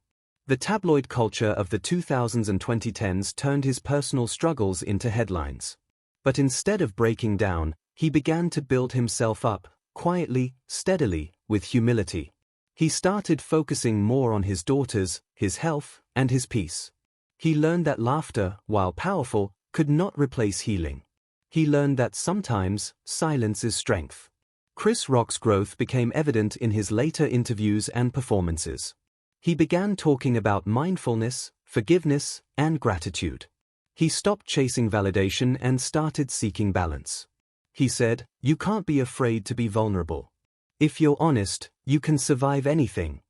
The tabloid culture of the 2000s and 2010s turned his personal struggles into headlines. But instead of breaking down, he began to build himself up, quietly, steadily, with humility. He started focusing more on his daughters, his health, and his peace. He learned that laughter, while powerful, could not replace healing. He learned that sometimes, silence is strength. Chris Rock's growth became evident in his later interviews and performances. He began talking about mindfulness, forgiveness, and gratitude. He stopped chasing validation and started seeking balance. He said, "You can't be afraid to be vulnerable. If you're honest, you can survive anything."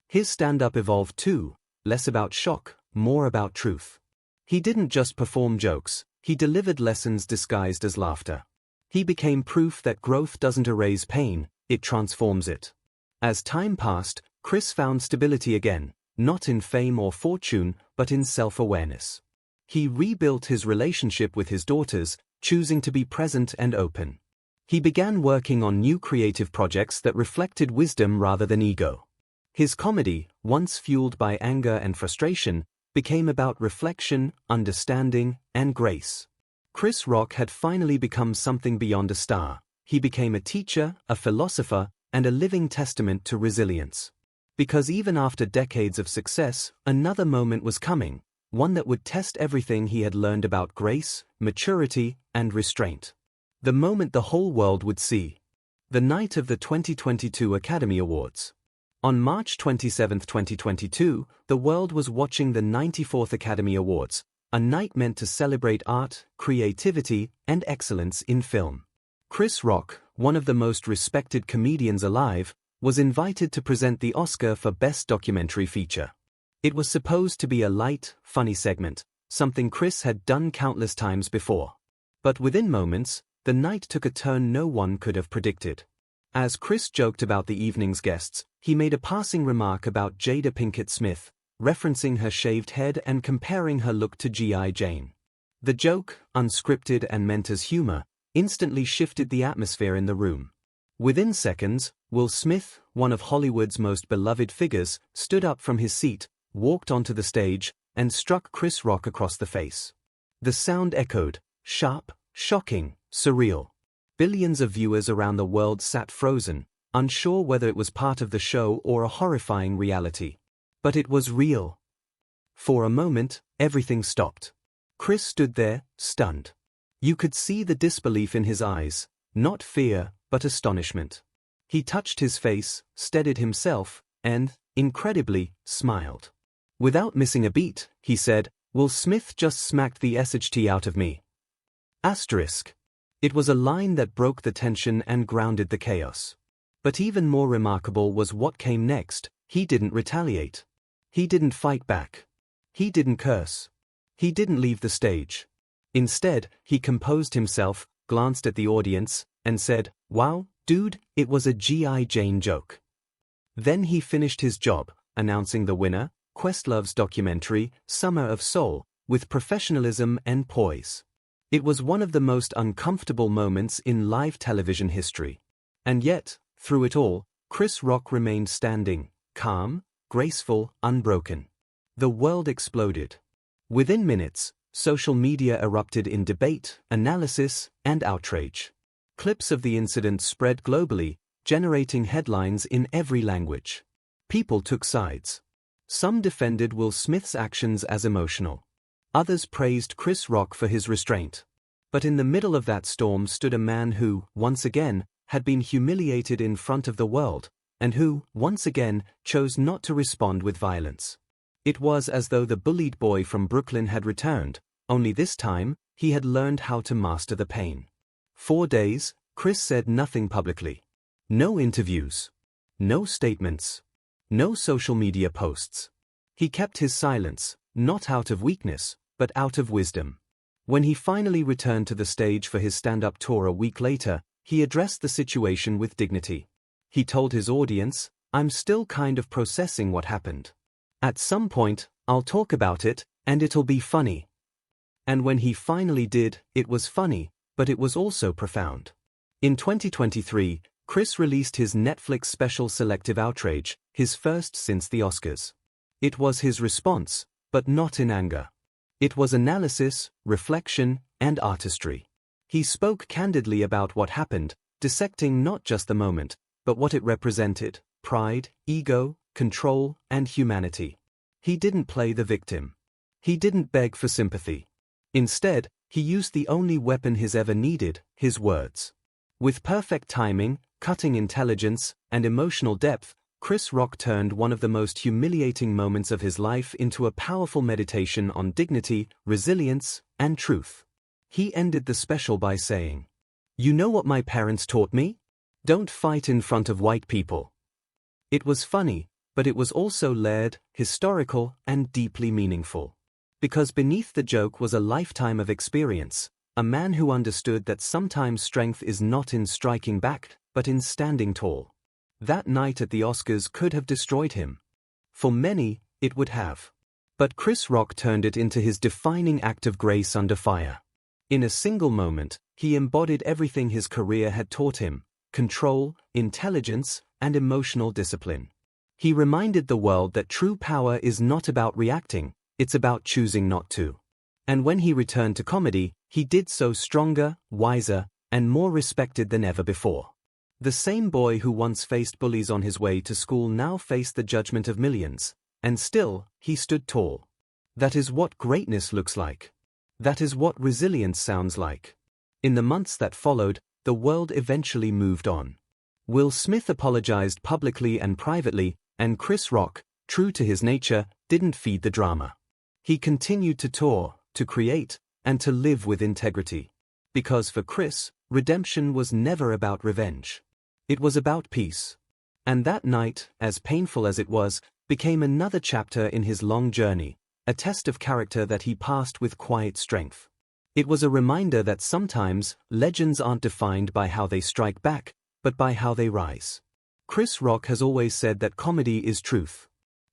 His stand-up evolved too, less about shock, more about truth. He didn't just perform jokes, he delivered lessons disguised as laughter. He became proof that growth doesn't erase pain, it transforms it. As time passed, Chris found stability again, not in fame or fortune, but in self-awareness. He rebuilt his relationship with his daughters, choosing to be present and open. He began working on new creative projects that reflected wisdom rather than ego. His comedy, once fueled by anger and frustration, became about reflection, understanding, and grace. Chris Rock had finally become something beyond a star. He became a teacher, a philosopher, and a living testament to resilience. Because even after decades of success, another moment was coming, one that would test everything he had learned about grace, maturity, and restraint. The moment the whole world would see. The night of the 2022 Academy Awards. On March 27, 2022, the world was watching the 94th Academy Awards, a night meant to celebrate art, creativity, and excellence in film. Chris Rock, one of the most respected comedians alive, was invited to present the Oscar for Best Documentary Feature. It was supposed to be a light, funny segment, something Chris had done countless times before. But within moments, the night took a turn no one could have predicted. As Chris joked about the evening's guests, he made a passing remark about Jada Pinkett Smith, referencing her shaved head and comparing her look to G.I. Jane. The joke, unscripted and meant as humor, instantly shifted the atmosphere in the room. Within seconds, Will Smith, one of Hollywood's most beloved figures, stood up from his seat, walked onto the stage, and struck Chris Rock across the face. The sound echoed, sharp, shocking, surreal. Billions of viewers around the world sat frozen, unsure whether it was part of the show or a horrifying reality. But it was real. For a moment, everything stopped. Chris stood there, stunned. You could see the disbelief in his eyes, not fear, but astonishment. He touched his face, steadied himself, and, incredibly, smiled. Without missing a beat, he said, "Will Smith just smacked the SHT out of me." Asterisk. It was a line that broke the tension and grounded the chaos. But even more remarkable was what came next. He didn't retaliate. He didn't fight back. He didn't curse. He didn't leave the stage. Instead, he composed himself, glanced at the audience, and said, "Wow, dude, it was a G.I. Jane joke." Then he finished his job, announcing the winner, Questlove's documentary, Summer of Soul, with professionalism and poise. It was one of the most uncomfortable moments in live television history. And yet, through it all, Chris Rock remained standing, calm, graceful, unbroken. The world exploded. Within minutes, social media erupted in debate, analysis, and outrage. Clips of the incident spread globally, generating headlines in every language. People took sides. Some defended Will Smith's actions as emotional. Others praised Chris Rock for his restraint. But in the middle of that storm stood a man who, once again, had been humiliated in front of the world, and who, once again, chose not to respond with violence. It was as though the bullied boy from Brooklyn had returned, only this time, he had learned how to master the pain. 4 days, Chris said nothing publicly. No interviews. No statements. No social media posts. He kept his silence, not out of weakness, but out of wisdom. When he finally returned to the stage for his stand-up tour a week later, he addressed the situation with dignity. He told his audience, "I'm still kind of processing what happened. At some point, I'll talk about it, and it'll be funny." And when he finally did, it was funny, but it was also profound. In 2023, Chris released his Netflix special Selective Outrage, his first since the Oscars. It was his response, but not in anger. It was analysis, reflection, and artistry. He spoke candidly about what happened, dissecting not just the moment, but what it represented: pride, ego, control, and humanity. He didn't play the victim. He didn't beg for sympathy. Instead, he used the only weapon he's ever needed: his words. With perfect timing, cutting intelligence, and emotional depth, Chris Rock turned one of the most humiliating moments of his life into a powerful meditation on dignity, resilience, and truth. He ended the special by saying, "You know what my parents taught me? Don't fight in front of white people." It was funny, but it was also layered, historical, and deeply meaningful. Because beneath the joke was a lifetime of experience, a man who understood that sometimes strength is not in striking back, but in standing tall. That night at the Oscars could have destroyed him. For many, it would have. But Chris Rock turned it into his defining act of grace under fire. In a single moment, he embodied everything his career had taught him: control, intelligence, and emotional discipline. He reminded the world that true power is not about reacting, it's about choosing not to. And when he returned to comedy, he did so stronger, wiser, and more respected than ever before. The same boy who once faced bullies on his way to school now faced the judgment of millions, and still, he stood tall. That is what greatness looks like. That is what resilience sounds like. In the months that followed, the world eventually moved on. Will Smith apologized publicly and privately, and Chris Rock, true to his nature, didn't feed the drama. He continued to tour, to create, and to live with integrity. Because for Chris, redemption was never about revenge. It was about peace. And that night, as painful as it was, became another chapter in his long journey, a test of character that he passed with quiet strength. It was a reminder that sometimes, legends aren't defined by how they strike back, but by how they rise. Chris Rock has always said that comedy is truth.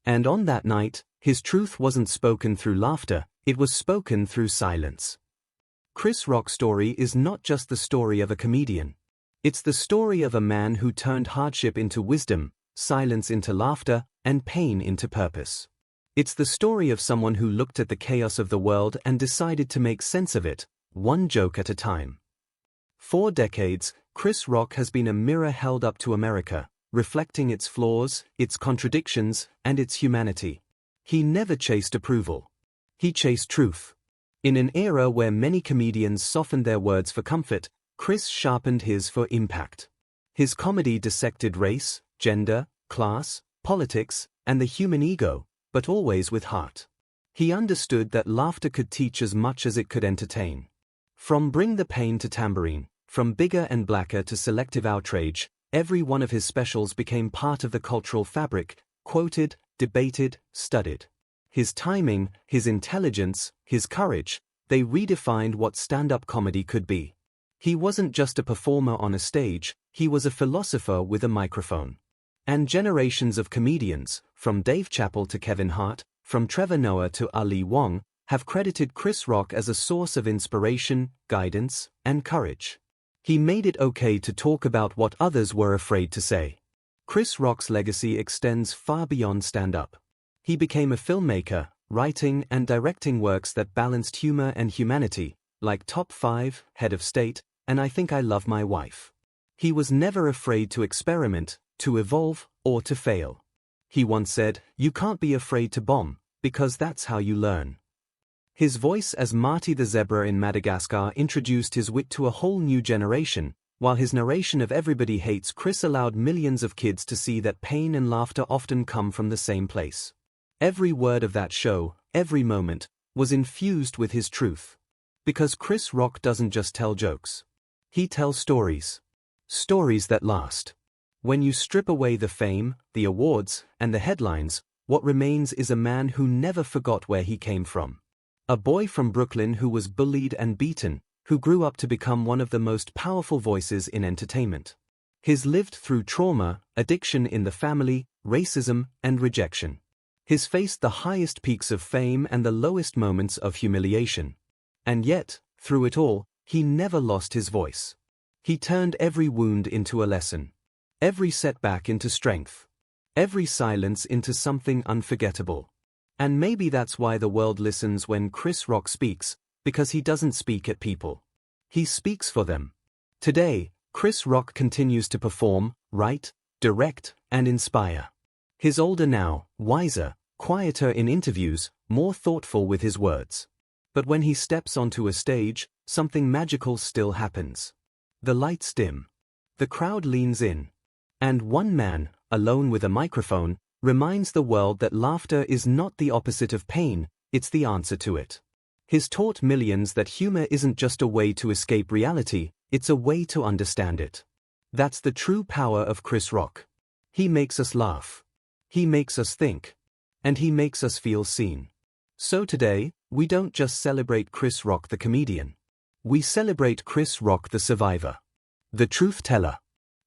And on that night, his truth wasn't spoken through laughter, it was spoken through silence. Chris Rock's story is not just the story of a comedian. It's the story of a man who turned hardship into wisdom, silence into laughter, and pain into purpose. It's the story of someone who looked at the chaos of the world and decided to make sense of it, one joke at a time. For decades, Chris Rock has been a mirror held up to America, reflecting its flaws, its contradictions, and its humanity. He never chased approval. He chased truth. In an era where many comedians softened their words for comfort, Chris sharpened his for impact. His comedy dissected race, gender, class, politics, and the human ego, but always with heart. He understood that laughter could teach as much as it could entertain. From Bring the Pain to Tambourine, from Bigger and Blacker to Selective Outrage, every one of his specials became part of the cultural fabric, quoted, debated, studied. His timing, his intelligence, his courage, they redefined what stand-up comedy could be. He wasn't just a performer on a stage, he was a philosopher with a microphone. And generations of comedians, from Dave Chappelle to Kevin Hart, from Trevor Noah to Ali Wong, have credited Chris Rock as a source of inspiration, guidance, and courage. He made it okay to talk about what others were afraid to say. Chris Rock's legacy extends far beyond stand-up. He became a filmmaker, writing and directing works that balanced humor and humanity, like Top 5, Head of State, and I Think I Love My Wife. He was never afraid to experiment, to evolve, or to fail. He once said, "You can't be afraid to bomb, because that's how you learn." His voice as Marty the Zebra in Madagascar introduced his wit to a whole new generation, while his narration of Everybody Hates Chris allowed millions of kids to see that pain and laughter often come from the same place. Every word of that show, every moment, was infused with his truth. Because Chris Rock doesn't just tell jokes. He tells stories. Stories that last. When you strip away the fame, the awards, and the headlines, what remains is a man who never forgot where he came from. A boy from Brooklyn who was bullied and beaten, who grew up to become one of the most powerful voices in entertainment. He's lived through trauma, addiction in the family, racism, and rejection. He's faced the highest peaks of fame and the lowest moments of humiliation. And yet, through it all, he never lost his voice. He turned every wound into a lesson. Every setback into strength. Every silence into something unforgettable. And maybe that's why the world listens when Chris Rock speaks, because he doesn't speak at people. He speaks for them. Today, Chris Rock continues to perform, write, direct, and inspire. He's older now, wiser, quieter in interviews, more thoughtful with his words. But when he steps onto a stage, something magical still happens. The lights dim. The crowd leans in. And one man, alone with a microphone, reminds the world that laughter is not the opposite of pain, it's the answer to it. He's taught millions that humor isn't just a way to escape reality, it's a way to understand it. That's the true power of Chris Rock. He makes us laugh. He makes us think. And he makes us feel seen. So today, we don't just celebrate Chris Rock the comedian. We celebrate Chris Rock the survivor. The truth teller.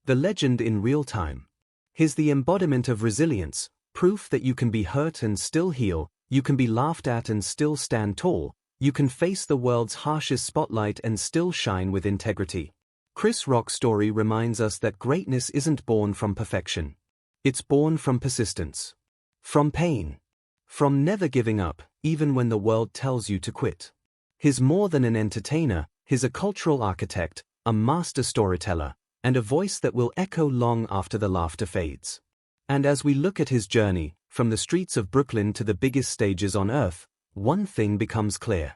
The legend in real time. He's the embodiment of resilience, proof that you can be hurt and still heal, You can be laughed at and still stand tall. You can face the world's harshest spotlight and still shine with integrity. Chris Rock's story reminds us that greatness isn't born from perfection. It's born from persistence. From pain. From never giving up, even when the world tells you to quit. He's more than an entertainer, he's a cultural architect, a master storyteller, and a voice that will echo long after the laughter fades. And as we look at his journey, from the streets of Brooklyn to the biggest stages on earth, one thing becomes clear.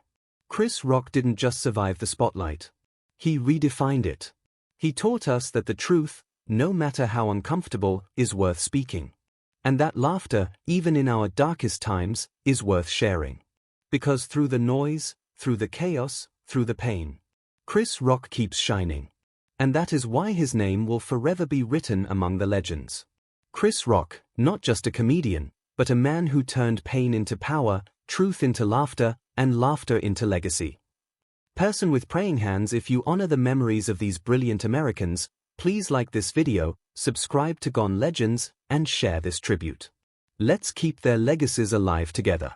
Chris Rock didn't just survive the spotlight. He redefined it. He taught us that the truth, no matter how uncomfortable, is worth speaking. And that laughter, even in our darkest times, is worth sharing. Because through the noise, through the chaos, through the pain, Chris Rock keeps shining. And that is why his name will forever be written among the legends. Chris Rock, not just a comedian, but a man who turned pain into power, truth into laughter, and laughter into legacy. Person with praying hands, if you honor the memories of these brilliant Americans, please like this video, subscribe to Gone Legends, and share this tribute. Let's keep their legacies alive together.